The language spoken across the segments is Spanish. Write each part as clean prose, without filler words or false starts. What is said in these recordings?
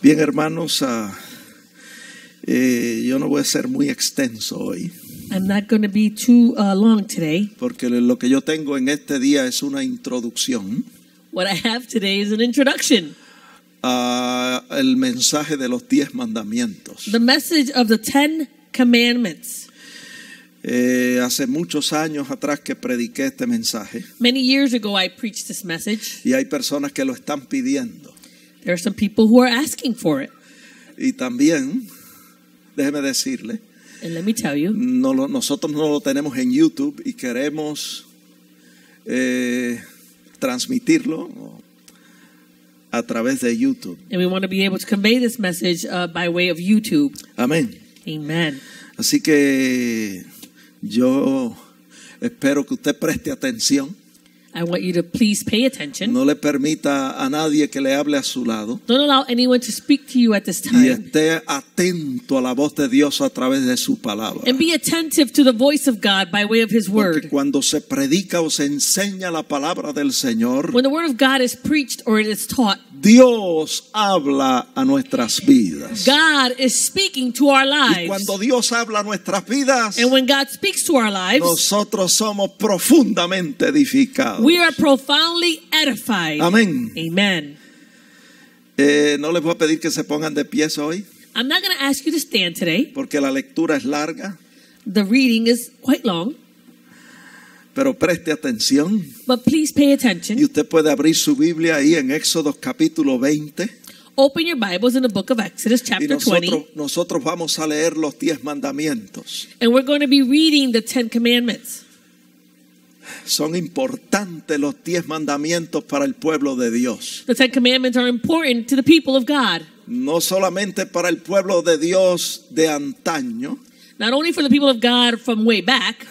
Bien, hermanos, yo no voy a ser muy extenso hoy, I'm not going to be too long today. porque lo que yo tengo en este día es una introducción What I have today is an introduction. al mensaje de los 10 mandamientos. The message of the 10 Commandments. Hace muchos años atrás que prediqué este mensaje Many years ago I preached this message. y hay personas que lo están pidiendo. There are some people who are asking for it. Y también, déjeme decirle, And let me tell you, nosotros no lo tenemos en YouTube y queremos transmitirlo a través de YouTube. and we want to be able to convey this message by way of YouTube. Amén. Amen. Así que yo espero que usted preste atención. I want you to please pay attention. No le permita a nadie que le hable a su lado. Don't allow anyone to speak to you at this Y time. esté atento a la voz de Dios a través de su palabra. And be attentive to the voice of God by way of His Porque Word. cuando se predica o se enseña la palabra del Señor, When the Word of God is preached or it is taught, Dios habla a nuestras vidas. God is speaking to our Y lives. cuando Dios habla a nuestras vidas, And when God speaks to our lives, nosotros somos profundamente edificados. we are profoundly edified. Amén. Amen. No les voy a pedir que se pongan de pies hoy, I'm not going to ask you to stand today. porque la lectura es larga, The reading is quite long, pero preste atención. but please pay Y attention. usted puede abrir su Biblia ahí en Éxodo capítulo 20. Open your Bibles in the book of Exodus, Y chapter 20, nosotros vamos a leer los 10 mandamientos. and we're going to be reading the 10 Commandments. Son importantes los 10 mandamientos para el pueblo de Dios. The 10 Commandments are important to the people of God, No solamente para el pueblo de Dios de antaño, not only for the people of God from way back,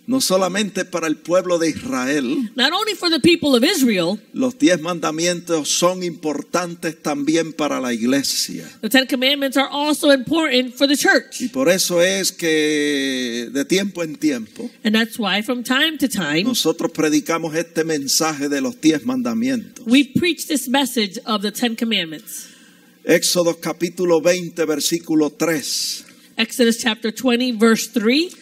no solamente para el pueblo de Israel. not only for the people of Israel. Los 10 mandamientos son importantes también para la iglesia. The 10 Commandments are also important for the church. Y por eso es que de tiempo en tiempo And that's why from time to time, nosotros predicamos este mensaje de los 10 mandamientos. we preach this message of the 10 Commandments. Éxodo capítulo 20 versículo 3. Exodus chapter 20, verse 3.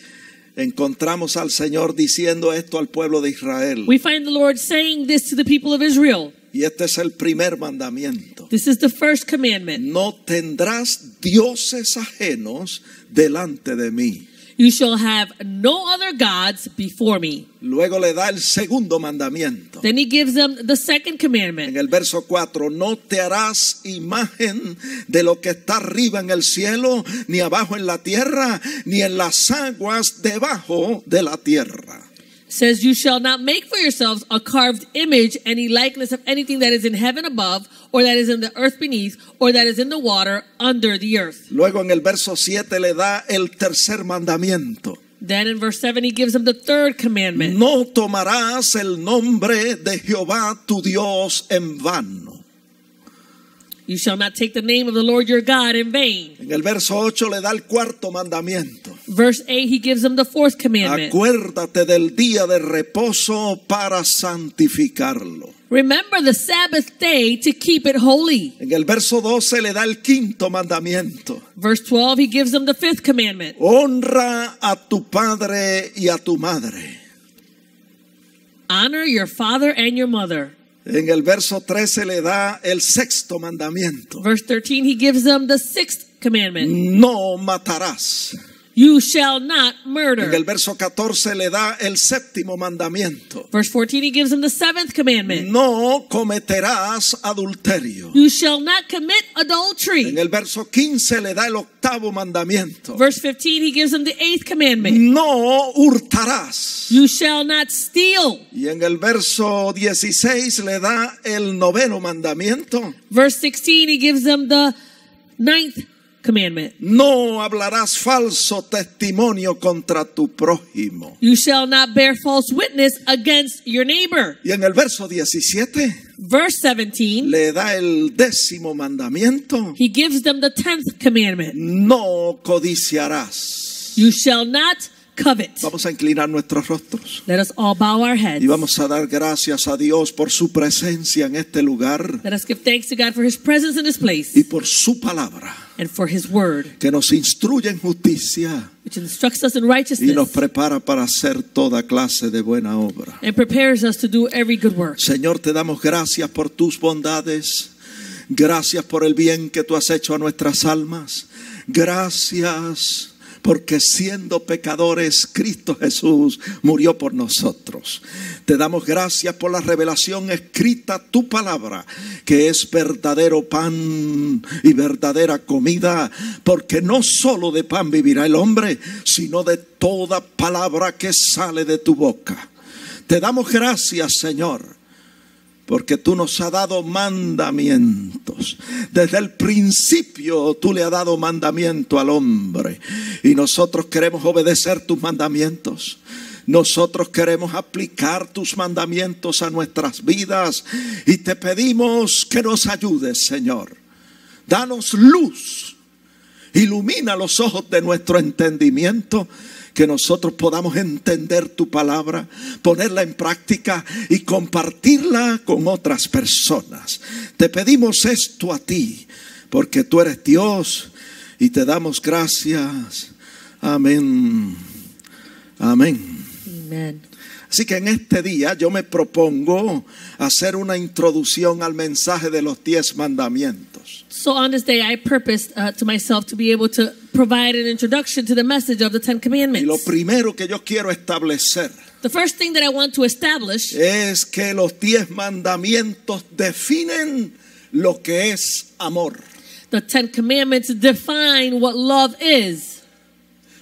Encontramos al Señor diciendo esto al pueblo de Israel. We find the Lord saying this to the people of Israel. Y este es el primer mandamiento. This is the first commandment. No tendrás dioses ajenos delante de mí. You shall have no other gods before me. Luego le da el segundo mandamiento. Then he gives them the second En commandment. el verso 4, no te harás imagen de lo que está arriba en el cielo, ni abajo en la tierra, ni en las aguas debajo de la tierra. Says, you shall not make for yourselves a carved image, any likeness of anything that is in heaven above, or that is in the earth beneath, or that is in the water under the earth. Luego en el verso 7 le da el tercer mandamiento. Then in verse 7, he gives them the third commandment. No tomarás el nombre de Jehová tu Dios en vano. You shall not take the name of the Lord your God in vain. En el verso 8 le da el cuarto mandamiento. Verse 8, he gives them the fourth commandment. Acuérdate del día de reposo para santificarlo. Remember the Sabbath day to keep it holy. En el verso 12 le da el quinto mandamiento. Verse 12, he gives them the fifth commandment. Honra a tu padre y a tu madre. Honor your father and your mother. En el verso 13 le da el sexto mandamiento. Verse 13, he gives them the sixth commandment. No matarás. You shall not En murder. el verso 14 le da el séptimo mandamiento. Verse 14, he gives them the seventh commandment. No cometerás adulterio. You shall not commit adultery. En el verso 15 le da el octavo mandamiento. Verse 15, he gives them the eighth commandment. No hurtarás. You shall not steal. Y en el verso 16 le da el noveno mandamiento. Verse 16, he gives them the ninth commandment. No hablarás falso testimonio contra tu prójimo. You shall not bear false witness against your neighbor. Y en el verso 17 Verse 17, le da el décimo mandamiento. he gives them the 10th commandment. No codiciarás. You shall not covet. Vamos a inclinar nuestros rostros Let us all bow our heads. y vamos a dar gracias a Dios por su presencia en este lugar Let us give thanks to God for His presence in this place y por su palabra and for His word, que nos instruye en justicia which instructs us in y nos righteousness prepara para hacer toda clase de buena obra. and prepares us to do every good work. Señor, te damos gracias por tus bondades. Gracias por el bien que tú has hecho a nuestras almas. Gracias porque siendo pecadores, Cristo Jesús murió por nosotros. Te damos gracias por la revelación escrita, tu palabra, que es verdadero pan y verdadera comida, porque no solo de pan vivirá el hombre, sino de toda palabra que sale de tu boca. Te damos gracias, Señor, porque tú nos has dado mandamientos. Desde el principio tú le has dado mandamiento al hombre. Y nosotros queremos obedecer tus mandamientos. Nosotros queremos aplicar tus mandamientos a nuestras vidas. Y te pedimos que nos ayudes, Señor. Danos luz. Ilumina los ojos de nuestro entendimiento, que nosotros podamos entender tu palabra, ponerla en práctica y compartirla con otras personas. Te pedimos esto a ti, porque tú eres Dios y te damos gracias. Amén. Amén. Amen. Así que en este día yo me propongo hacer una introducción al mensaje de los 10 mandamientos. So on this day, I purposed to myself to be able to provide an introduction to the message of the Ten Y lo Commandments. primero que yo quiero establecer The first thing that I want to establish es que los 10 mandamientos definen lo que es amor. the Ten Commandments define what love is.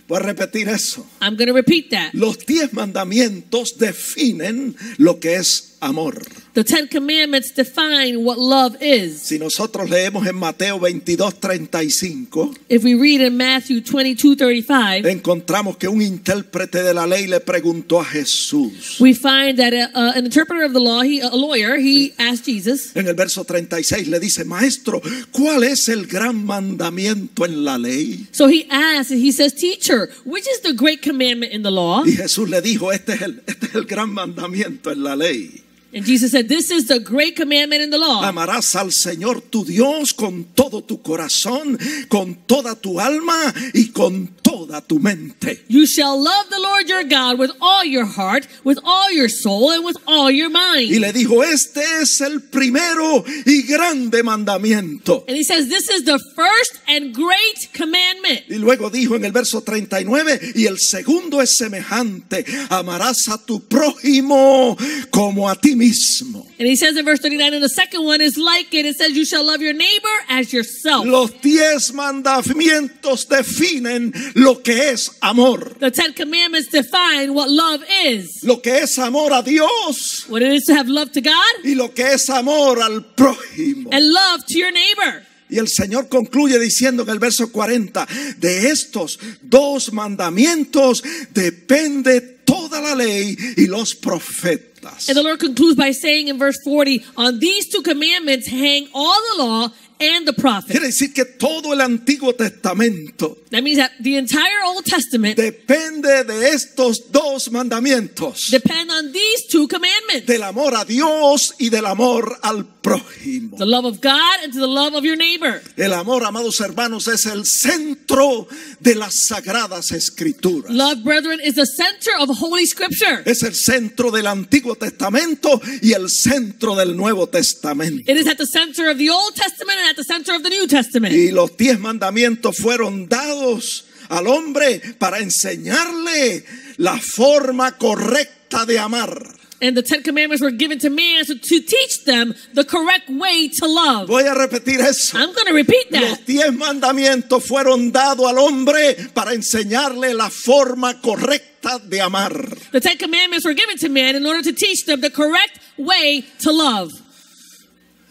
Voy a repetir eso. I'm going to repeat that. Los 10 mandamientos definen lo que es amor. The Ten Commandments define what love is. Si nosotros leemos en Mateo 22:35, If we read in Matthew 22:35, encontramos que un intérprete de la ley le preguntó a Jesús. we find that an interpreter of the law, a lawyer, he asked Jesus. En el verso 36 le dice: Maestro, ¿cuál es el gran mandamiento en la ley? So he asked, and he says, Teacher, which is the great commandment in the law? Y Jesús le dijo: este es el gran mandamiento en la ley. And Jesus said, this is the great commandment in the law. Amarás al Señor tu Dios con todo tu corazón, con toda tu alma y con toda tu mente. You shall love the Lord your God with all your heart, with all your soul, and with all your mind. Y le dijo: este es el primero y grande mandamiento. And he says, this is the first and great commandment. Y luego dijo en el verso 39: y el segundo es semejante: amarás a tu prójimo como a ti mismo. And he says in verse 39, and the second one is like it. It says, you shall love your neighbor as yourself. Los 10 mandamientos definen lo que es amor. The Ten Commandments define what love is. Lo que es amor a Dios What it is to have love to God y lo que es amor al prójimo. and love to your neighbor. Y el Señor concluye diciendo en el verso 40: de estos 2 mandamientos depende toda la ley y los profetas. And the Lord concludes by saying in verse 40, on these 2 commandments hang all the law and the prophets. Quiere decir que todo el Antiguo Testamento That means that the entire Old Testament depende de estos 2 mandamientos: depend on these 2 commandments. del amor a Dios y del amor al prójimo. The love of God and to the love of your neighbor. El amor, amados hermanos, es el centro de las Sagradas Escrituras. Love, brethren, is the center of Holy Scripture. Es el centro del Antiguo Testamento y el centro del Nuevo Testamento. It is at the center of the Old Testament and at the center of the New Testament. Y los 10 mandamientos fueron dados al hombre para enseñarle la forma correcta de amar. And the 10 commandments were given to man to teach them the correct way to love. Voy a repetir eso. I'm going to repeat that. Los 10 mandamientos fueron dados al hombre para enseñarle la forma correcta de amar. The 10 commandments were given to man in order to teach them the correct way to love.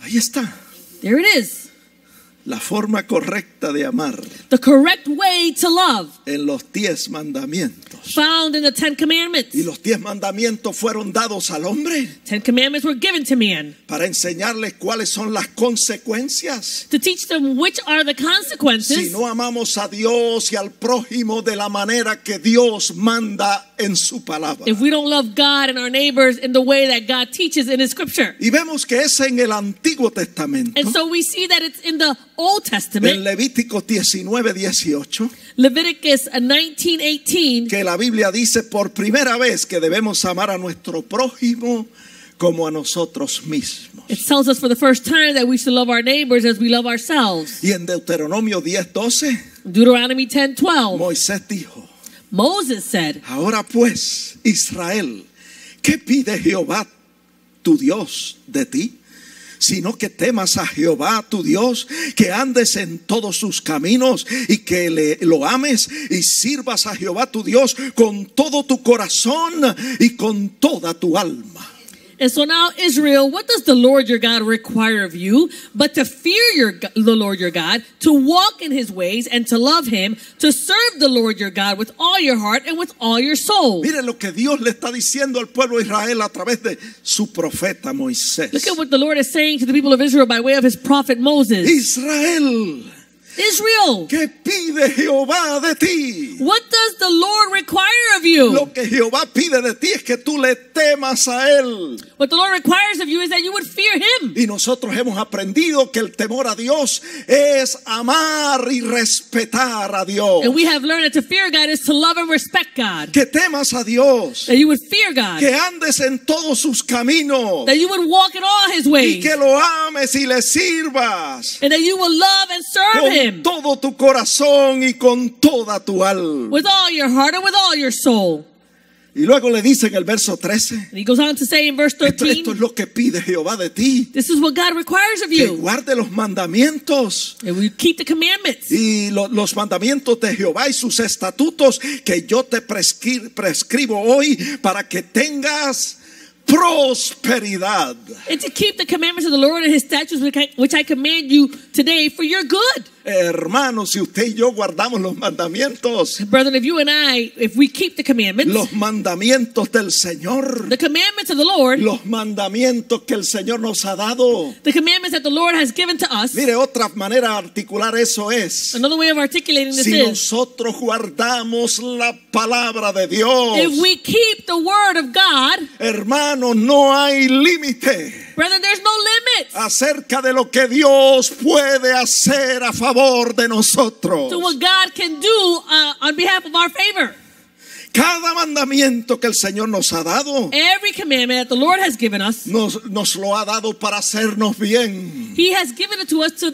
Ahí está. There it is. La forma correcta de amar The correct way to love en los 10 mandamientos. found in the 10 Commandments. Y los 10 mandamientos fueron dados al hombre 10 Commandments were given to man para enseñarles cuáles son las consecuencias. to teach them which are the consequences Si no amamos a Dios y al prójimo de la manera que Dios manda en su palabra. if we don't love God and our neighbors in the way that God teaches in His Scripture. Y vemos que es en el Antiguo Testamento, And so we see that it's in the Old en Testament, Levítico 19:18, Leviticus 19:18, que la Biblia dice por primera vez que debemos amar a nuestro prójimo como a nosotros mismos. it tells us for the first time that we should love our neighbors as we love ourselves. Y en Deuteronomio 10:12, Deuteronomy 10:12, Moisés dijo: Moses said, ahora pues, Israel, ¿qué pide Jehová tu Dios de ti? Sino que temas a Jehová tu Dios, que andes en todos sus caminos y que lo ames y sirvas a Jehová tu Dios con todo tu corazón y con toda tu alma. And so now, Israel, what does the Lord your God require of you? But to fear the Lord your God, to walk in His ways and to love Him, to serve the Lord your God with all your heart and with all your soul. Mire lo que Dios le está diciendo al pueblo de Israel a través de su profeta Moisés. Look at what the Lord is saying to the people of Israel by way of His prophet Moses. Israel, Israel, ¿qué pide Jehová de ti? what does the Lord require of you? Lo que Jehová pide de ti es que tú le temas a Él. What the Lord requires of you is that you would fear Him. Y nosotros hemos aprendido que el temor a Dios es amar y respetar a Dios. And we have learned that to fear God is to love and respect God. Que temas a Dios, That you would fear God. que andes en todos sus caminos That you would walk in all His y ways. que lo ames y le sirvas And that you will love and serve con Him todo tu corazón y con toda tu alma. with all your heart and with all your soul. Y luego le dice en el verso 13, And He goes on to say in verse esto 13, es lo que pide Jehová de ti, this is what God requires of que you. guarde los mandamientos And we keep the commandments. y los mandamientos de Jehová y sus estatutos que yo te prescribo hoy para que tengas prosperidad. And to keep the commandments of the Lord and His statutes which I command you today for your good. Hermanos, si usted y yo guardamos los mandamientos, Brethren, if we keep the commandments, los mandamientos del Señor, the commandments of the Lord, los mandamientos que el Señor nos ha dado. the commandments that the Lord has given to us, Mire, otra manera de articular eso es: another way of articulating this si is, nosotros guardamos la palabra de Dios, if we keep the word of God, hermanos, no hay límite brethren, there's no limit acerca de lo que Dios puede hacer a favor de nosotros. to what God can do on behalf of our favor. Cada mandamiento que el Señor nos ha dado, Every commandment that the Lord has given us, nos lo ha dado para hacernos bien, He has given it to us to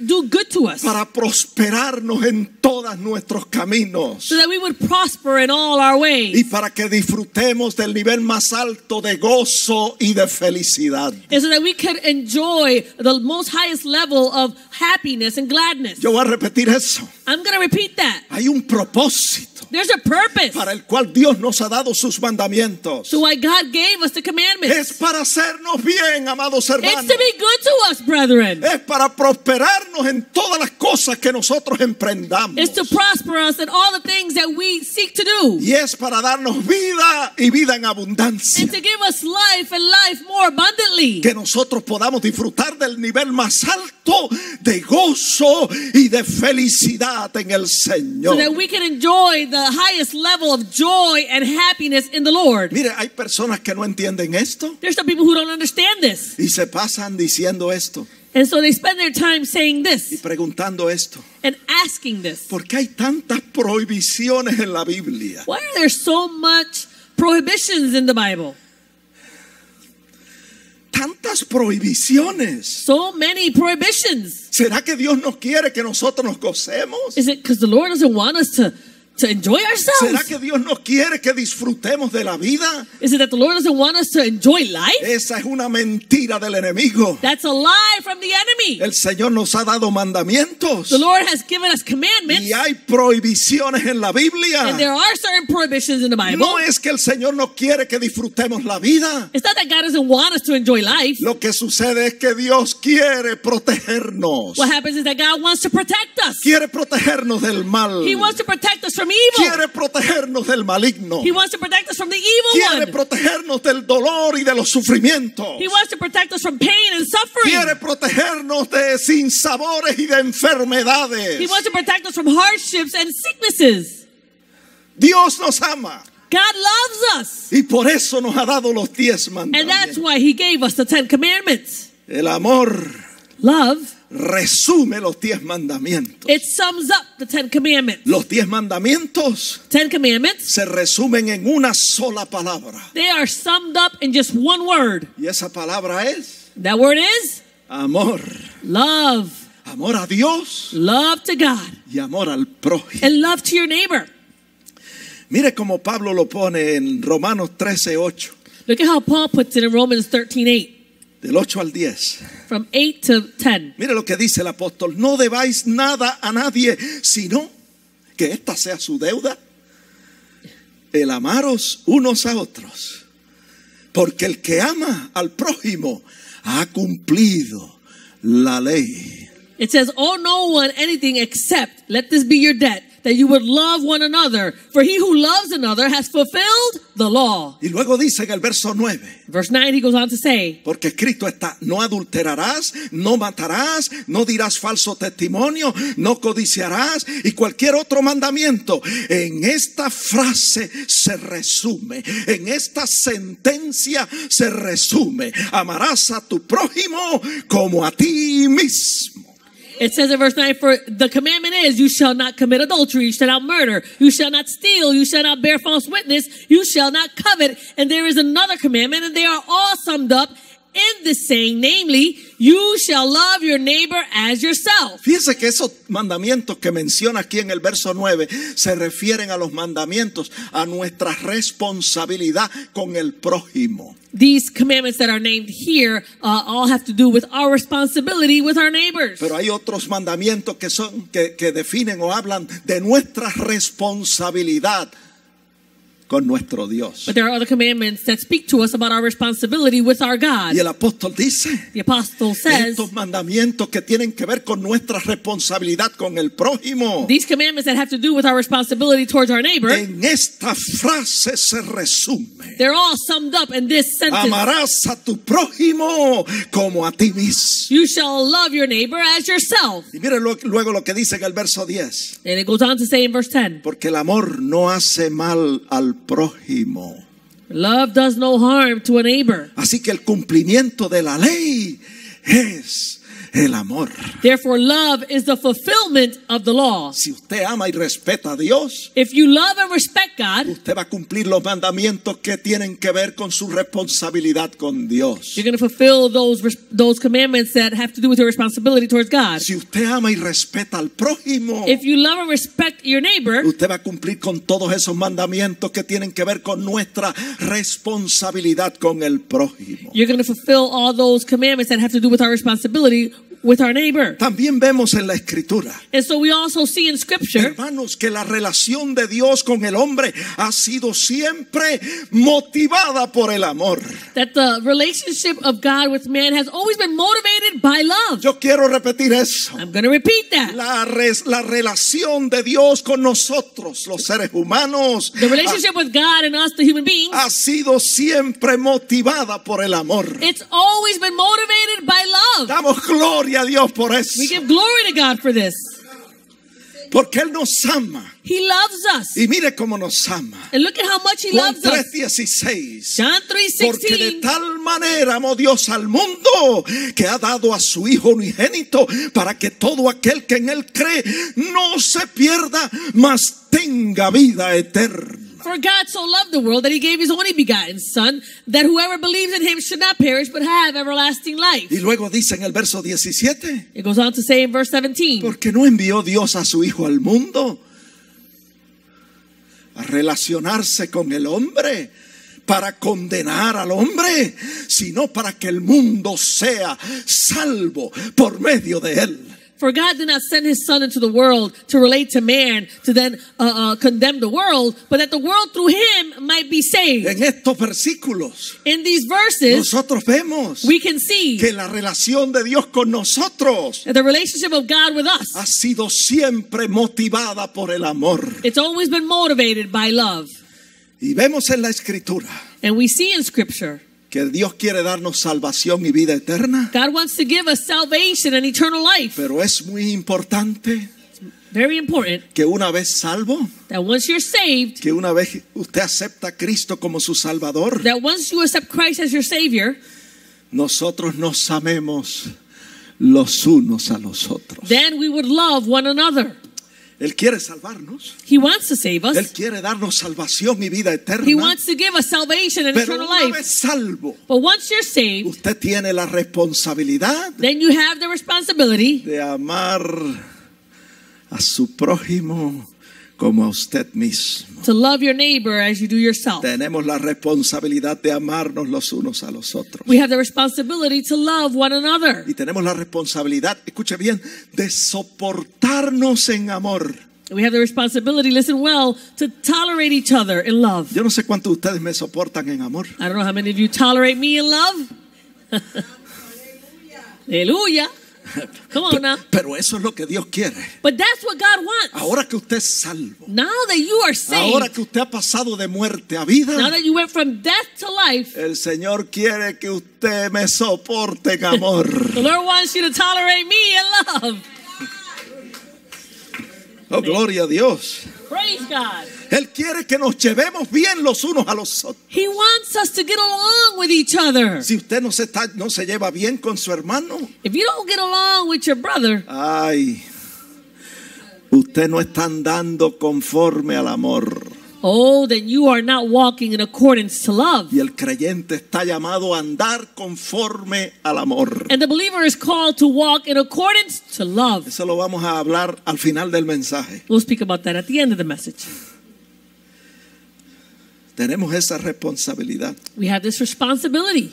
do good to us, para prosperarnos en todos nuestros caminos so that we would prosper in all our y ways, para que disfrutemos del nivel más alto de gozo y de felicidad. and so that we could enjoy the most highest level of happiness and gladness. Yo voy a repetir eso. I'm going to repeat that. Hay un propósito There's a purpose para el cual Dios nos ha dado sus mandamientos. to why God gave us the commandments. Es para hacernos bien, amados It's hermanos. to be good to us, brethren. Es para prosperarnos en todas las cosas que nosotros emprendamos. It's to prosper us in all the things that we seek to do. Y es para darnos vida y vida en abundancia. And to give us life and life more abundantly. Que nosotros podamos disfrutar del nivel más alto de gozo y de felicidad en el So Señor. that we can enjoy the highest level of joy and happiness in the Lord. Mire, hay personas que no entienden esto There's some people who don't understand this. y se pasan diciendo esto And so they spend their time saying y this preguntando esto. and asking this. ¿Por qué hay tantas prohibiciones en la Biblia? Why are there so much prohibitions in the Bible? Tantas prohibiciones. So many prohibitions. ¿Será que Dios no quiere que nosotros nos gocemos? Is it because the Lord doesn't want us to to enjoy ¿Será ourselves? que Dios no quiere que disfrutemos de la vida? Is it that the Lord doesn't want us to enjoy life? Esa es una mentira del enemigo. That's a lie from the enemy. El Señor nos ha dado mandamientos The Lord has given us commandments, y hay prohibiciones en la and Biblia. there are certain prohibitions in the Bible. No es que el Señor no quiere que disfrutemos la vida. It's not that God doesn't want us to enjoy life. Lo que sucede es que Dios quiere protegernos. What happens is that God wants to protect us. Quiere protegernos del mal. He wants to protect us from evil. Quiere protegernos del maligno. He wants to protect us from the evil Quiere one. protegernos del dolor y de los sufrimientos. He wants to protect us from pain and suffering. Quiere protegernos de sinsabores y de enfermedades. He wants to protect us from hardships and sicknesses. Dios nos ama God loves us. y por eso nos ha dado los 10 And that's mandamientos. why he gave us the 10 commandments. El amor Love, resume los 10 mandamientos. it sums up the 10 commandments. Los 10 mandamientos 10 commandments, se resumen en una sola palabra. they are summed up in just one word. Y esa palabra es That word is amor. love. Amor a Dios Love to God y amor al prójimo. and love to your neighbor. Mire cómo Pablo lo pone en Romanos 13:8, Look at how Paul puts it in Romans 13:8, del 8 al 10. from 8 to 10. Mire lo que dice el apóstol: no debáis nada a nadie, sino que esta sea su deuda, el amaros unos a otros. Porque el que ama al prójimo ha cumplido la ley. It says, owe no one anything except, let this be your debt, that you would love one another. For he who loves another has fulfilled the law. Y luego dice en el verso 9: Verse 9, he goes on to say, porque escrito está: no adulterarás, no matarás, no dirás falso testimonio, no codiciarás, y cualquier otro mandamiento. En esta frase se resume, en esta sentencia se resume: amarás a tu prójimo como a ti mismo. it says in verse 9, for the commandment is, you shall not commit adultery, you shall not murder, you shall not steal, you shall not bear false witness, you shall not covet. And there is another commandment, and they are all summed up in this saying, namely, you shall love your neighbor as yourself. Fíjese que esos mandamientos que menciona aquí en el verso 9 se refieren a los mandamientos, a nuestra responsabilidad con el prójimo. These commandments that are named here all have to do with our responsibility with our neighbors. Pero hay otros mandamientos que definen o hablan de nuestra responsabilidad con nuestro Dios. But there are other commandments that speak to us about our responsibility with our God. Y el apóstol dice: The apostle says, estos mandamientos que tienen que ver con nuestra responsabilidad con el prójimo, these commandments that have to do with our responsibility towards our neighbor, en esta frase se resume: they're all summed up in this sentence. amarás a tu prójimo como a ti mismo. You shall love your neighbor as yourself. Y mire luego lo que dice en el verso 10: And it goes on to say in verse 10, porque el amor no hace mal al prójimo. love does no harm to a neighbor. Así que el cumplimiento de la ley es el amor. Therefore, love is the fulfillment of the law. Si usted ama y respeta a Dios, If you love and respect God, usted va a cumplir los mandamientos que tienen que ver con su responsabilidad con Dios. you're going to fulfill those commandments that have to do with your responsibility towards God. Si usted ama y respeta al prójimo, If you love and respect your neighbor, usted va a cumplir con todos esos mandamientos que tienen que ver con nuestra responsabilidad con el prójimo. you're going to fulfill all those commandments that have to do with our responsibility with our neighbor. También vemos en la Escritura, And so we also see in Scripture hermanos, que la relación de Dios con el hombre ha sido siempre motivada por el amor. that the relationship of God with man has always been motivated by love. Yo quiero repetir eso. I'm going to repeat that. La relación de Dios con nosotros, los seres humanos, The relationship with God and us, the human beings, ha sido siempre motivada por el amor. it's always been motivated by love. Damos gloria a Dios por eso, We give glory to God for this. porque Él nos ama. He loves us. Y mire cómo nos ama. And look at how much He Juan loves us. 3:16. John Porque de 3:16. tal manera amó Dios al mundo que ha dado a su Hijo unigénito para que todo aquel que en Él cree no se pierda, mas tenga vida eterna. For God so loved the world that He gave His only begotten Son, that whoever believes in Him should not perish but have everlasting life. Y luego dice en el verso 17: It goes on to say in verse 17, porque no envió Dios a su Hijo al mundo a relacionarse con el hombre para condenar al hombre, sino para que el mundo sea salvo por medio de él. For God did not send his son into the world to relate to man, to then condemn the world, but that the world through him might be saved. En estos versículos In these verses, nosotros vemos we can see que la relación de Dios con nosotros that the relationship of God with us, ha sido siempre motivada por el amor. it's always been motivated by love. Y vemos en la Escritura And we see in Scripture, que Dios quiere darnos salvación y vida eterna, God wants to give us salvation and eternal life. pero es muy importante Very important que una vez salvo, that once you're saved, que una vez usted acepta a Cristo como su Salvador, that once you accept Christ as your Savior, nosotros nos amemos los unos a los otros. then we would love one another. Él quiere salvarnos, He wants to save Él us. quiere darnos salvación y vida He eterna, wants to give us salvation and pero eternal una life. vez salvo, But once you're saved, usted tiene la responsabilidad then you have the responsibility de amar a su prójimo como a usted mismo. to love your neighbor as you do yourself. Tenemos la responsabilidad de amarnos los unos a los otros. We have the responsibility to love one another. Y tenemos la responsabilidad, escuche bien, de soportarnos en amor. We have the responsibility, listen well, to tolerate each other in love. Yo no sé cuántos de ustedes me soportan en amor. I don't know how many of you tolerate me in love. Hallelujah. Come on now. Pero eso es lo que Dios quiere. But that's what God wants. Ahora que usted es salvo, Now that you are ahora saved, que usted ha pasado de muerte a now vida, that you went from death to life, el Señor quiere que usted me soporte en amor. the Lord wants you to tolerate me in love. Oh, gloria a Dios. Praise God. Él quiere que nos llevemos bien los unos a los otros. He wants us to get along with each other. Si usted no se lleva bien con su hermano, If you don't get along with your brother, ay, usted no está andando conforme al amor. oh, then you are not walking in accordance to love. Y el creyente está llamado a andar conforme al amor. And the believer is called to walk in accordance to love. Eso lo vamos a hablar al final del mensaje. We'll speak about that at the end of the message. Tenemos esa responsabilidad We have this responsibility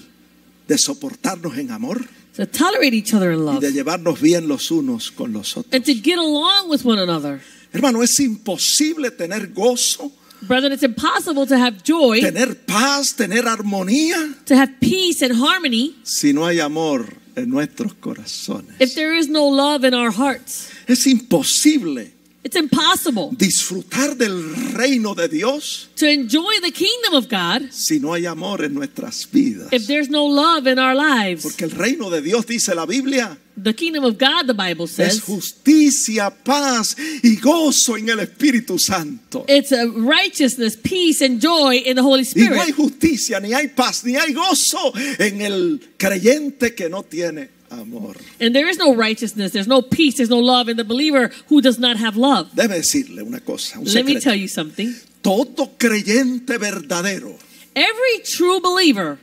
de soportarnos en amor to tolerate each other in y love de llevarnos bien los unos con los otros. and to get along with one another. Hermano, es imposible tener gozo, Brethren, it's impossible to have joy, tener paz, tener armonía, to have peace and harmony, si no hay amor en nuestros corazones. if there is no love in our hearts. Es imposible It's impossible disfrutar del reino de Dios to enjoy the kingdom of God si no hay amor en nuestras vidas. if there's no love in our lives. Porque el reino de Dios, dice la Biblia, The kingdom of God, the Bible es says, justicia, paz y gozo en el Espíritu Santo. it's a righteousness, peace, and joy in the Holy Y no hay Spirit. justicia, ni hay paz, ni hay gozo en el creyente que no tiene amor. And there is no righteousness, there's no peace, there's no love in the believer who does not have love. Debe decirle una cosa, un Let me tell secreto. you something. Todo creyente verdadero Every true believer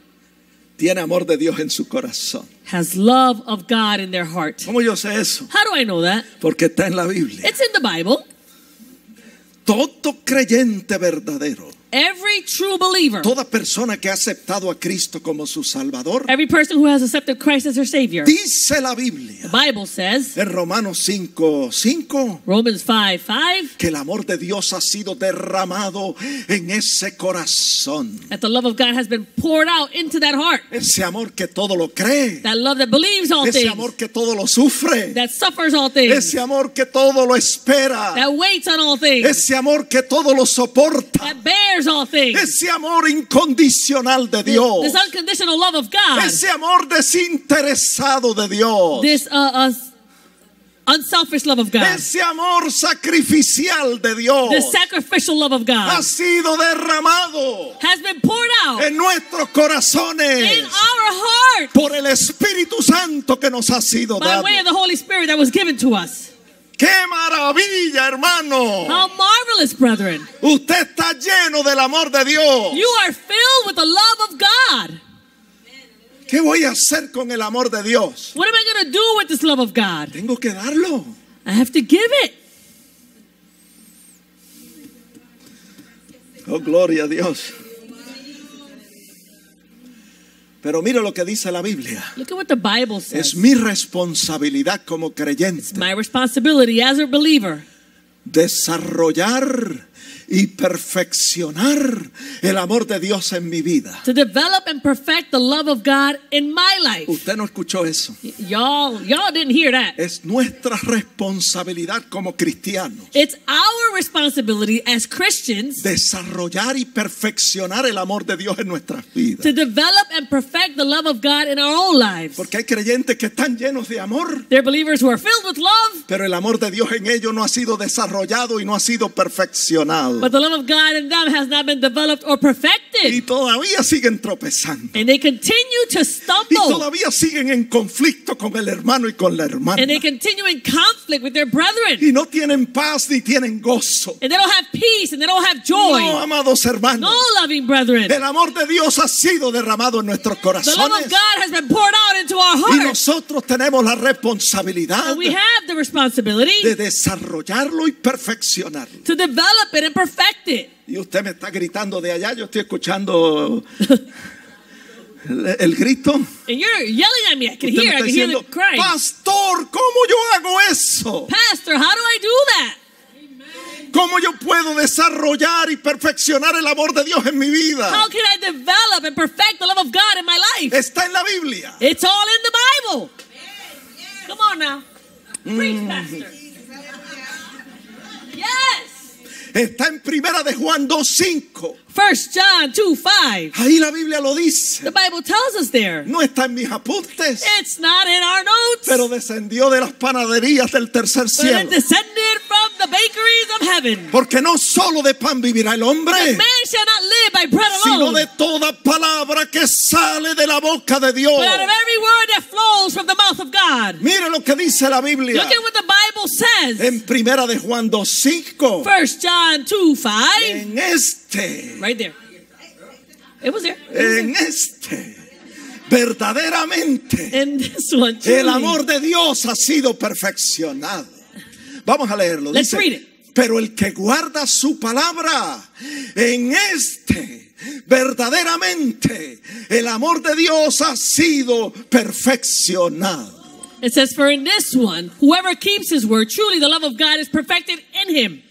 tiene amor de Dios en su corazón. has love of God in their heart. ¿Cómo yo sé eso? How do I know that? Porque está en la Biblia. It's in the Bible. Todo creyente verdadero, Every true believer, toda persona que ha aceptado a Cristo como su Salvador, every person who has accepted Christ as their Savior. dice la Biblia The Bible says, en Romanos 5:5 Romans 5:5, que el amor de Dios ha sido derramado en ese corazón. that the love of God has been poured out into that heart. Ese amor que todo lo cree, That love that believes all ese things, amor que todo lo sufre, that suffers all things, ese amor que todo lo espera, that waits on all things, ese amor que todo lo soporta, that bears all things. ese amor incondicional de Dios, This unconditional love of God, ese amor desinteresado de Dios, this unselfish love of God, ese amor sacrificial de Dios this sacrificial love of ha God sido derramado has been poured out en nuestros corazones in our heart por el Espíritu Santo que nos ha sido by dado. way of the Holy Spirit that was given to us. ¡Qué maravilla, hermano! How marvelous, brethren. Usted está lleno del amor de Dios. You are filled with the love of God. ¿Qué voy a hacer con el amor de Dios? What am I going to do with this love of God? Tengo que darlo. I have to give it. Oh, gloria a Dios. Pero mira lo que dice la Biblia. Look at what the Bible says. Es mi responsabilidad como creyente My responsibility as a believer desarrollar y perfeccionar el amor de Dios en mi vida. to develop and perfect the love of God in my life. Usted no escuchó eso. Y'all didn't hear that. Es nuestra responsabilidad como cristianos It's our responsibility as Christians desarrollar y perfeccionar el amor de Dios en nuestras vidas. to develop and perfect the love of God in our own lives. Porque hay creyentes que están llenos de amor, They're believers who are filled with love, pero el amor de Dios en ellos no ha sido desarrollado y no ha sido perfeccionado. but the love of God in them has not been developed or Y perfected. todavía siguen tropezando. And they continue to Y stumble. todavía siguen en conflicto con el hermano y con la hermana. And they continue in conflict with their brethren. Y no tienen paz ni tienen gozo. And they don't have peace and they don't have joy. No, amados hermanos. No, loving brethren. El amor de Dios ha sido derramado en nuestros The love corazones. of God has been poured out into our Y hearts. nosotros tenemos la responsabilidad And we have the responsibility de desarrollarlo y perfeccionarlo. to develop it and perfect it. Y usted me está gritando de allá, yo estoy escuchando el grito. And you're yelling at me. I can Usted me hear. I está can hear diciendo, the crying. pastor, ¿cómo yo hago eso? Pastor, how do I do that? ¿Cómo yo puedo desarrollar y perfeccionar el amor de Dios en mi vida? How can I develop and perfect the love of God in my life? Está en la Biblia. It's all in the Bible. Come on now. Preach, Pastor. Yes. Está en Primera de Juan 2:5. 1 John 2:5. Ahí la Biblia lo dice. The Bible tells us there. No está en mis apuntes, It's not in our notes. pero descendió de las panaderías del tercer But it cielo. descended from the bakeries of heaven. Porque no solo de pan vivirá el hombre, Man shall not live by bread sino alone, de toda palabra que sale de la boca de Dios. but out of every word that flows from the mouth of God. Mire lo que dice la Biblia Look at what the Bible says. en Primera de Juan 2:5. 1 John 2:5. En este, Right there. It was there. en este, verdaderamente, And this one, el truly. amor de Dios ha sido perfeccionado. Vamos a leerlo. Let's Dice, read it. pero el que guarda su palabra, en este, verdaderamente, el amor de Dios ha sido perfeccionado. It says, for in this one, whoever keeps his word, truly the love of God is perfected in him.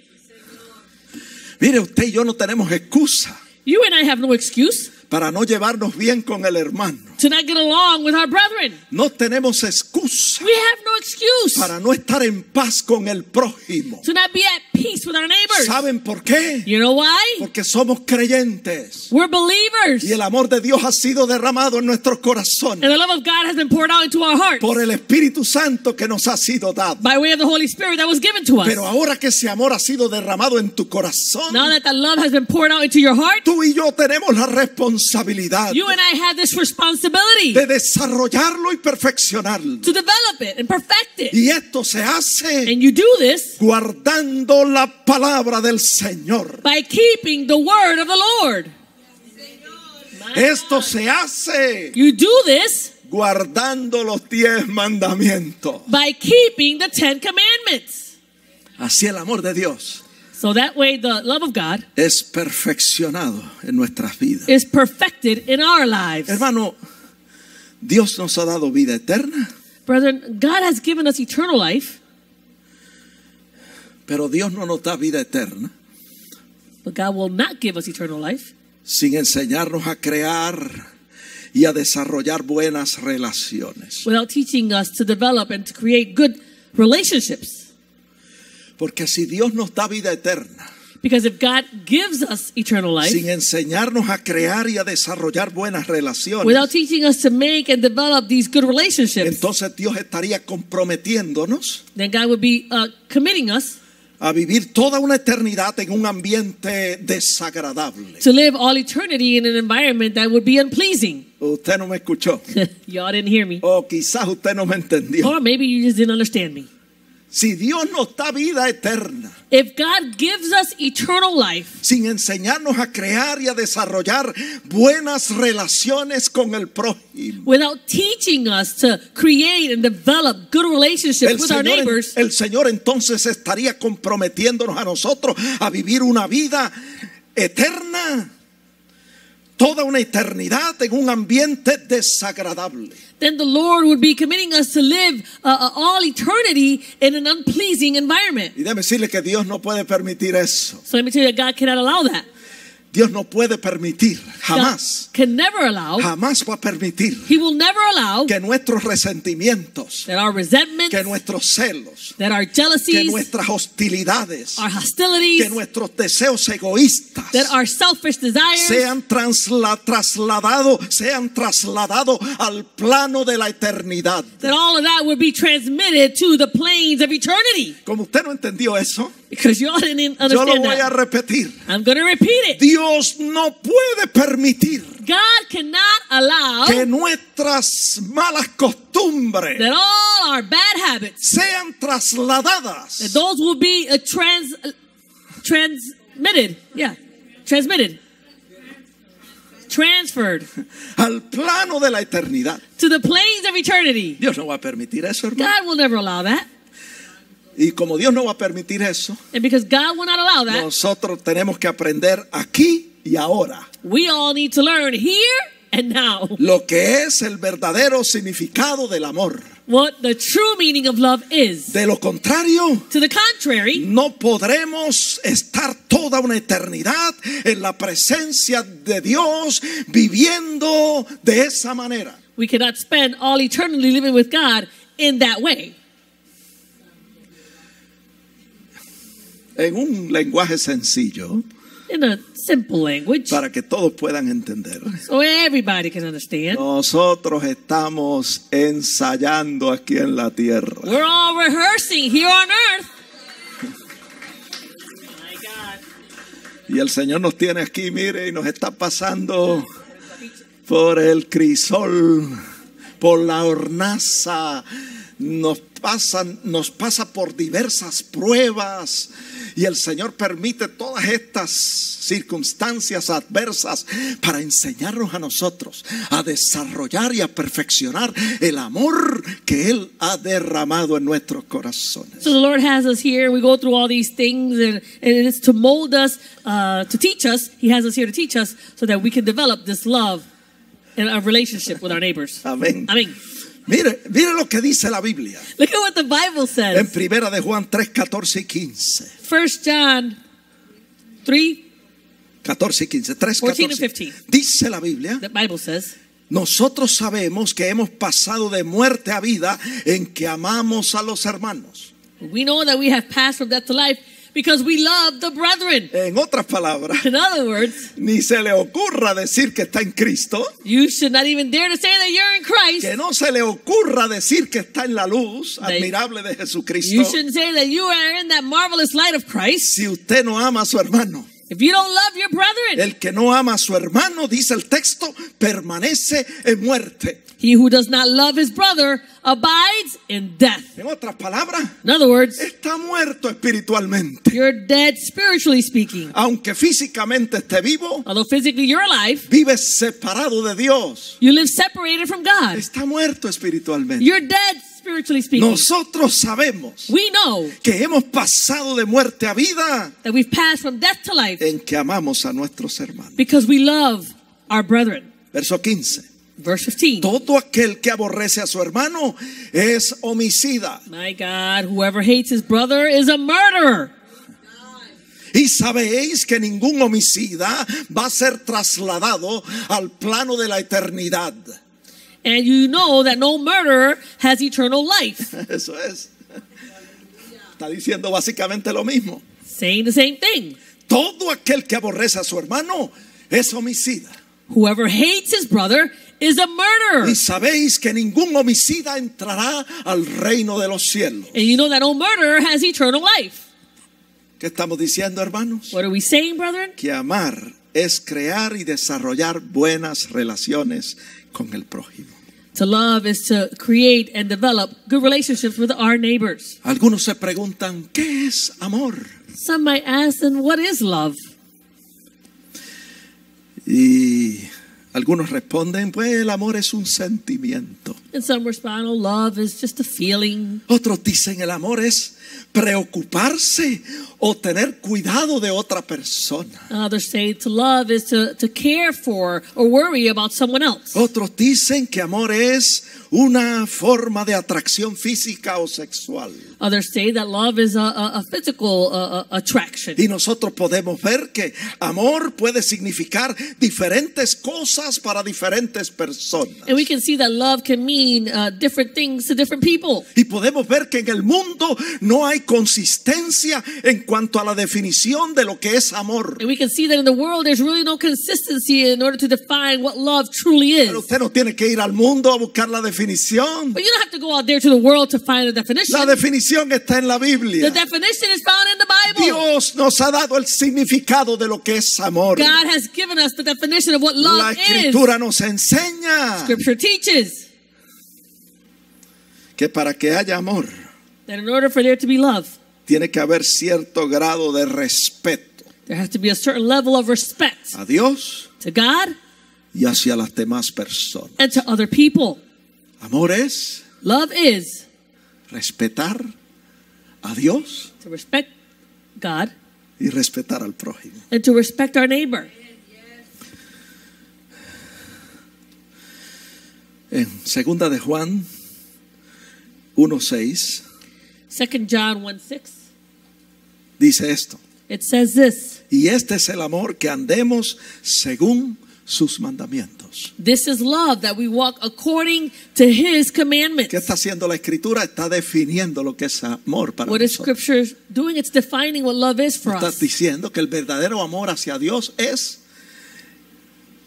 Mire, usted y yo no tenemos excusa You and I have no excuse para no llevarnos bien con el hermano. to not get along with our brethren. No tenemos excusa We have no excuse para no estar en paz con el prójimo. to not be at peace with our neighbors. ¿Saben por qué? You know why? Porque somos creyentes We're believers. y el amor de Dios ha sido derramado en nuestros corazones And the love of God has been poured out into our hearts por el Espíritu Santo que nos ha sido dado. by way of the Holy Spirit that was given to us. Pero ahora que ese amor ha sido derramado en tu corazón, Now that love has been poured out into your heart, tú y yo tenemos la responsabilidad you and I have this responsibility de desarrollarlo y perfeccionarlo. to develop it and perfect it. Y esto se hace And you do this guardando la palabra del Señor. by keeping the word of the Lord. Esto se hace You do this guardando los 10 mandamientos. by keeping the 10 commandments. Así el amor de Dios So that way the love of God es perfeccionado en nuestras vidas. is perfected in our lives. Hermano, Dios nos ha dado vida eterna, Brethren, God has given us eternal life, pero Dios no nos da vida eterna but God will not give us eternal life sin enseñarnos a crear y a desarrollar buenas relaciones. without teaching us to develop and to create good relationships. Porque si Dios nos da vida eterna, Because if God gives us eternal life sin enseñarnos a crear y a desarrollar buenas relaciones, without teaching us to make and develop these good relationships, entonces Dios estaría comprometiéndonos then God would be committing us a vivir toda una eternidad en un ambiente desagradable. to live all eternity in an environment that would be unpleasing. Usted no me escuchó, Y'all didn't hear me. o quizás usted no me entendió. Or maybe you just didn't understand me. Si Dios nos da vida eterna, If God gives us eternal life sin enseñarnos a crear y a desarrollar buenas relaciones con el prójimo, without teaching us to create and develop good relationships with our neighbors, el Señor entonces estaría comprometiéndonos a nosotros a vivir una vida eterna, toda una eternidad en un ambiente desagradable. then the Lord would be committing us to live all eternity in an unpleasing environment. Y déjeme decirle que Dios no puede permitir eso. So let me tell you that God cannot allow that. Dios no puede permitir, jamás, God can never allow, jamás va a permitir He will never allow que nuestros resentimientos, that our resentments, que nuestros celos, that our que jealousies, nuestras hostilidades, our hostilities, que nuestros deseos egoístas that our selfish desires sean trasladado al plano de la eternidad. that all of that would be transmitted to the planes of eternity. Como usted no entendió eso, Because y'all didn't yo lo understand voy a that. repetir. I'm going to repeat it. Dios no puede permitir God cannot allow que nuestras malas costumbres that all our bad habits, sean that trasladadas those will be transmitted. Yeah, transmitted. Transferred al plano de la eternidad. to the planes of eternity. Dios no va a permitir eso, hermano. God will never allow that. Y como Dios no va a permitir eso, And because God will not allow that, nosotros tenemos que aprender aquí y ahora we all need to learn here and now lo que es el verdadero significado del amor. what the true meaning of love is. De lo contrario, To the contrary, no podremos estar toda una eternidad en la presencia de Dios viviendo de esa manera. we cannot spend all eternity living with God in that way. En un lenguaje sencillo In a simple language, para que todos puedan entender. so everybody can understand. Nosotros estamos ensayando aquí en la tierra. We're all rehearsing here on earth. My God. Y el Señor nos tiene aquí, mire, y nos está pasando por el crisol, por la hornaza, nos pasa por diversas pruebas. Y el Señor permite todas estas circunstancias adversas para enseñarnos a nosotros a desarrollar y a perfeccionar el amor que Él ha derramado en nuestros corazones. So the Lord has us here. We go through all these things, and it's to mold us, to teach us. He has us here to teach us so that we can develop this love and a relationship with our neighbors. Amén. Amén. Mire lo que dice la Biblia Look at what the Bible en says. Primera de Juan 3, 14 y 15. 1 John 3, 14 y 15, 3, 14 and 14. 15. Dice la Biblia: The Bible says, nosotros sabemos que hemos pasado de muerte a vida en que amamos a los hermanos. we know that we have passed from death to life because we love the brethren. En otras palabras, In other words, ni se le ocurra decir que está en Cristo, you should not even dare to say that you're in Christ. que no se le ocurra decir que está en la luz admirable de You Jesucristo, shouldn't say that you are in that marvelous light of Christ si usted no ama a su hermano. if you don't love your brethren. El que no ama a su hermano, dice el texto, permanece en muerte. He who does not love his brother abides in death. En otras palabras, In other words, está muerto espiritualmente. you're dead spiritually speaking. Aunque físicamente esté vivo, Although physically you're alive, vive separado de Dios. you live separated from God. Está muerto espiritualmente. You're dead spiritually speaking. Nosotros sabemos We know que hemos pasado de muerte a vida that we've passed from death to life en que amamos a nuestros hermanos. because we love our brethren. Verso 15. Verse 15. Todo aquel que aborrece a su hermano es homicida. My God, whoever hates his brother is a murderer. Y sabéis que ningún homicida va a ser trasladado al plano de la eternidad. And you know that no murderer has eternal life. Eso es. Está diciendo básicamente lo mismo. Saying the same thing. Todo aquel que aborrece a su hermano es homicida. Whoever hates his brother is a murderer. Y sabéis que ningún homicida entrará al reino de los cielos. And you know that no murderer has eternal life. ¿Qué estamos diciendo, hermanos? What are we saying, brethren? Que amar es crear y desarrollar buenas relaciones con el prójimo. To love is to create and develop good relationships with our neighbors. Algunos se preguntan, ¿qué es amor? Some might ask, then what is love? Y Algunos responden, pues el amor es un sentimiento. And some respond, oh, love is just a feeling. Otros dicen, el amor es preocuparse o tener cuidado de otra persona. Others say to love is to care for or worry about someone else. Otros dicen que amor es una forma de atracción física o sexual. Others say that love is a physical attraction. Y nosotros podemos ver que amor puede significar diferentes cosas para diferentes personas. And we can see that love can mean different things to different people. Y podemos ver que en el mundo no hay consistencia en cuanto a la definición de lo que es amor. And we can see that in the world there's really no consistency in order to define what love truly is. Pero usted no tiene que ir al mundo a buscar la definición. But you don't have to go out there to the world to find a definition. La definición está en la Biblia. The definition is found in the Bible. Dios nos ha dado el significado de lo que es amor. God has given us the definition of what love La is. Escritura nos enseña Scripture teaches que para que haya amor that in order for there to be love, tiene que haber cierto grado de respeto there has to be a certain level of respect a Dios to God y hacia las demás personas. and to other people. Amor es Love is respetar a Dios to respect God y respetar al prójimo. and to respect our neighbor. En 2 de Juan 1:6 2 John 1:6, dice esto: it says this: y este es el amor, que andemos según sus mandamientos. this is love, that we walk according to His commandments. ¿Qué está haciendo la Escritura? Está definiendo lo que es amor para What is nosotros. Scripture doing? It's defining what love is for Está us. diciendo que el verdadero amor hacia Dios es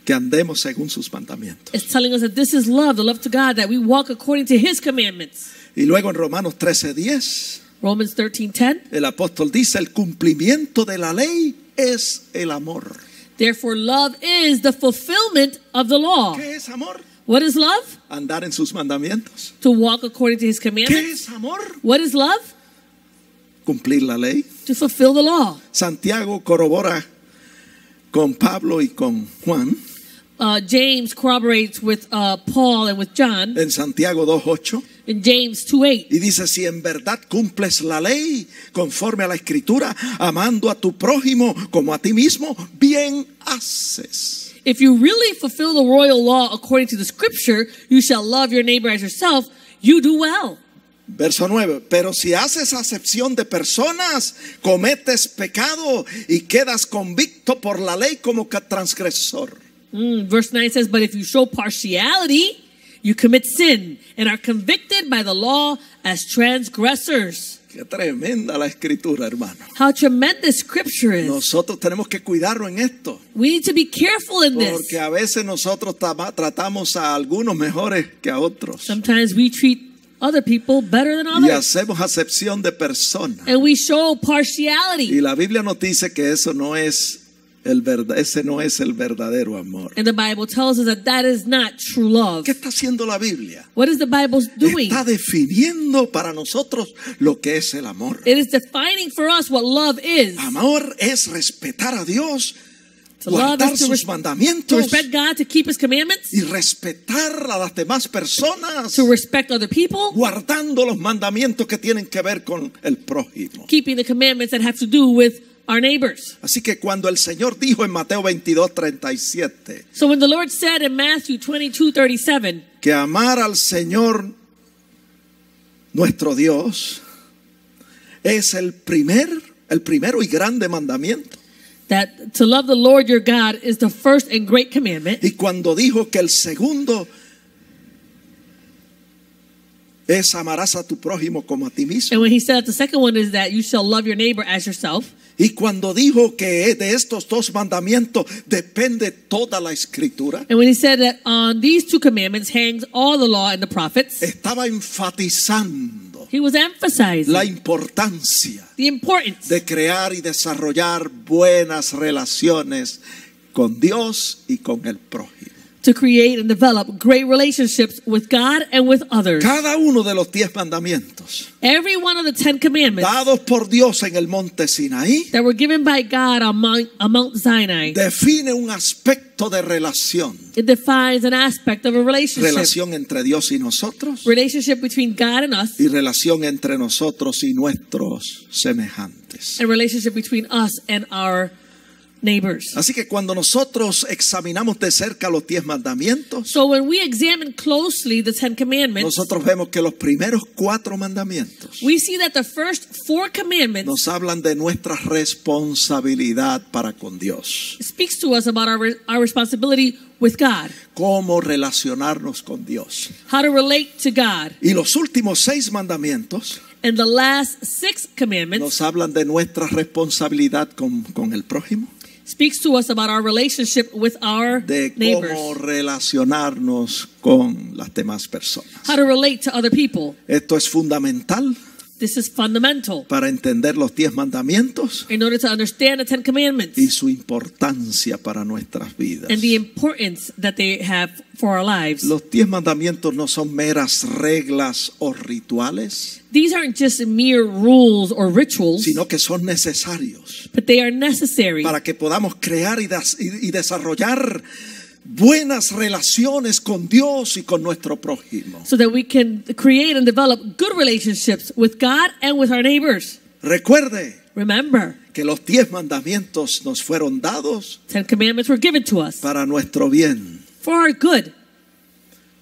que andemos según sus mandamientos. It's telling us that this is love, the love to God, that we walk according to His commandments. Y luego en Romanos 13:10 Romans 13:10, el apóstol dice: el cumplimiento de la ley es el amor. therefore love is the fulfillment of the law. ¿Qué es amor? What is love? Andar en sus mandamientos. To walk according to His ¿Qué commandments. es amor? What is love? Cumplir la ley. To fulfill the law. Santiago corrobora con Pablo y con Juan James corroborates with Paul and with John en Santiago 2:8 in James 2:8. y dice: si en verdad cumples la ley conforme a la Escritura, amando a tu prójimo como a ti mismo, bien haces. If you really fulfill the royal law according to the Scripture, you shall love your neighbor as yourself, you do well. Verso 9: pero si haces acepción de personas, cometes pecado y quedas convicto por la ley como transgresor. Verse 9 says, but if you show partiality, you commit sin and are convicted by the law as transgressors. Qué tremenda la Escritura, hermano. How tremendous Scripture is. Nosotros tenemos que cuidarnos en esto, We need to be careful in this. porque a veces nosotros tratamos a algunos mejores que a otros Sometimes we treat other people better than y others. hacemos acepción de personas. And we show Y partiality. la Biblia nos dice que eso no es ese no es el verdadero amor. And the Bible tells us that that is not true love. ¿Qué está haciendo la Biblia? What is the Bible doing? Está definiendo para nosotros lo que es el amor. It is defining for us what love is. Amor es respetar a Dios, To love guardar is to, sus to mandamientos respect God, to keep His commandments, y respetar a las demás personas, to respect other people, guardando los mandamientos que tienen que ver con el prójimo. keeping the commandments that have to do with our neighbors. Así que cuando el Señor dijo en Mateo 22:37 So when the Lord said in Matthew 22:37 que amar al Señor nuestro Dios es el primero y grande mandamiento, that to love the Lord your God is the first and great commandment, y cuando dijo que el segundo es amarás a tu prójimo como a ti mismo, and when He said the second one is that you shall love your neighbor as yourself, y cuando dijo que de estos dos mandamientos depende toda la Escritura, and when He said that on these two commandments hangs all the law and the prophets, estaba enfatizando He was emphasizing la importancia the importance de crear y desarrollar buenas relaciones con Dios y con el prójimo. to create and develop great relationships with God and with others. Cada uno de los 10 mandamientos Every one of the 10 commandments dados por Dios en el monte Sinaí that were given by God on Mount Sinai, define un aspecto de relación. it defines an aspect of a relationship. Relación entre Dios y nosotros Relationship between God and us, y relación entre nosotros y nuestros semejantes. and relationship between us and our neighbors. Así que cuando nosotros examinamos de cerca los 10 mandamientos, So when we examine closely the 10 commandments, nosotros vemos que los primeros 4 mandamientos we see that the first 4 commandments nos hablan de nuestra responsabilidad para con Dios. speaks to us about our responsibility with God, Cómo relacionarnos con Dios. how to relate to God. Y los últimos 6 mandamientos And the last 6 commandments nos hablan de nuestra responsabilidad con el prójimo, speaks to us about our relationship with our de neighbors, cómo relacionarnos con las demás personas. how to relate to other people. Esto es fundamental This is fundamental para entender los 10 mandamientos in order to understand the 10 commandments y su importancia para nuestras vidas. and the importance that they have for our lives. Los 10 mandamientos no son meras reglas o rituales, These aren't just mere rules or rituals, sino que son necesarios but they are necessary para que podamos crear y desarrollar buenas relaciones con Dios y con nuestro prójimo. so that we can create and develop good relationships with God and with our neighbors. Recuerde Remember, que los 10 mandamientos nos fueron dados 10 commandments were given to us para nuestro bien, for our good,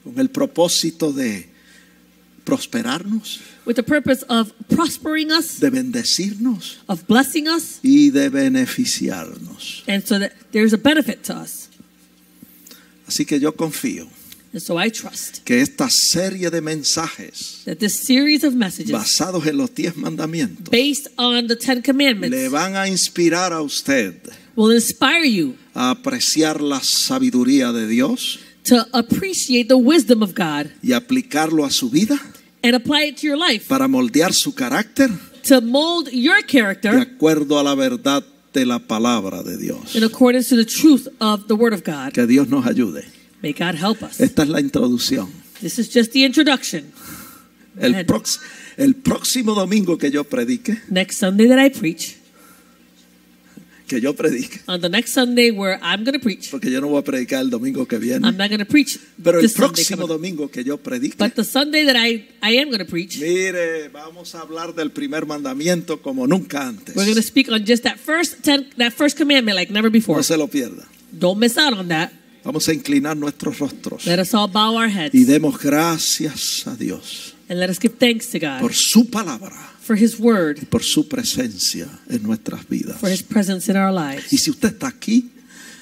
con el propósito de prosperarnos, with the purpose of prospering us, de bendecirnos of blessing us, y de beneficiarnos. and so that there's a benefit to us. Así que yo confío And so I trust que esta serie de mensajes that this series of messages basados en los 10 mandamientos based on the 10 commandments le van a inspirar a usted will inspire you a apreciar la sabiduría de Dios to appreciate the wisdom of God y aplicarlo a su vida and apply it to your life, para moldear su carácter to mold your de character acuerdo a la verdad de la palabra de Dios. in accordance to the truth of the Word of God. Que Dios nos ayude. May God help us. Esta es la introducción. This is just the introduction. El Amen. próximo domingo que yo predique, Next Sunday that I preach, on the next Sunday where I'm going to preach, porque yo no voy a predicar el domingo que viene, I'm not going to preach pero el this Sunday próximo coming. domingo que yo predique, But the Sunday that I am going to preach, mire, vamos a hablar del primer mandamiento como nunca antes. we're going to speak on just that first commandment like never before. No se lo pierda. Don't miss out on that. Vamos a inclinar nuestros rostros Let us all bow our heads y demos gracias a Dios and let us give thanks to God por su palabra, for His Word, por su presencia en nuestras vidas. for His presence in our lives. Y si usted está aquí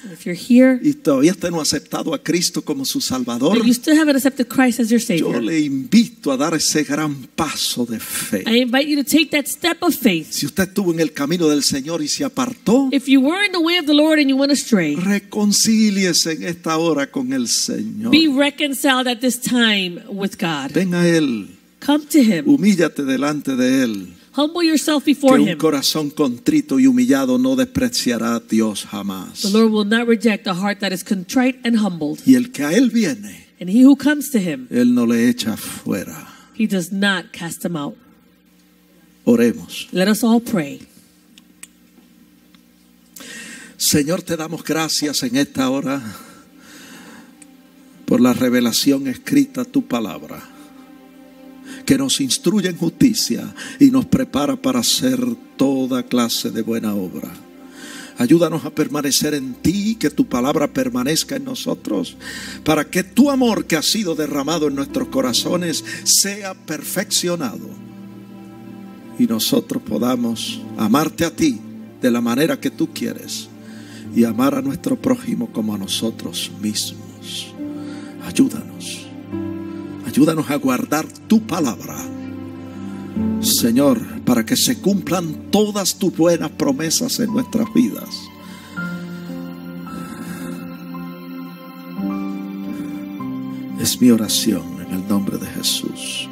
And if you're here y todavía usted no ha aceptado a Cristo como su Salvador, and you still haven't accepted Christ as your yo Savior, le invito a dar ese gran paso de fe. I invite you to take that step of faith. Si usted estuvo en el camino del Señor y se apartó, If you were in the way of the Lord and you went astray, reconcíliese en esta hora con el Señor. be reconciled at this time with God. Ven a Él, Come to Him. humíllate delante de Él. Humble yourself Que before un Him. corazón contrito y humillado no despreciará a Dios jamás. The Lord will not reject a heart that is contrite and humbled. Y el que a Él viene, And he who comes to Him, Él no le echa fuera. He does not cast him out. Oremos. Let us all pray. Señor, te damos gracias en esta hora por la revelación escrita, tu palabra, que nos instruye en justicia y nos prepara para hacer toda clase de buena obra. Ayúdanos a permanecer en ti, que tu palabra permanezca en nosotros, para que tu amor que ha sido derramado en nuestros corazones sea perfeccionado y nosotros podamos amarte a ti de la manera que tú quieres y amar a nuestro prójimo como a nosotros mismos. Ayúdanos a guardar tu palabra, Señor, para que se cumplan todas tus buenas promesas en nuestras vidas. Es mi oración en el nombre de Jesús.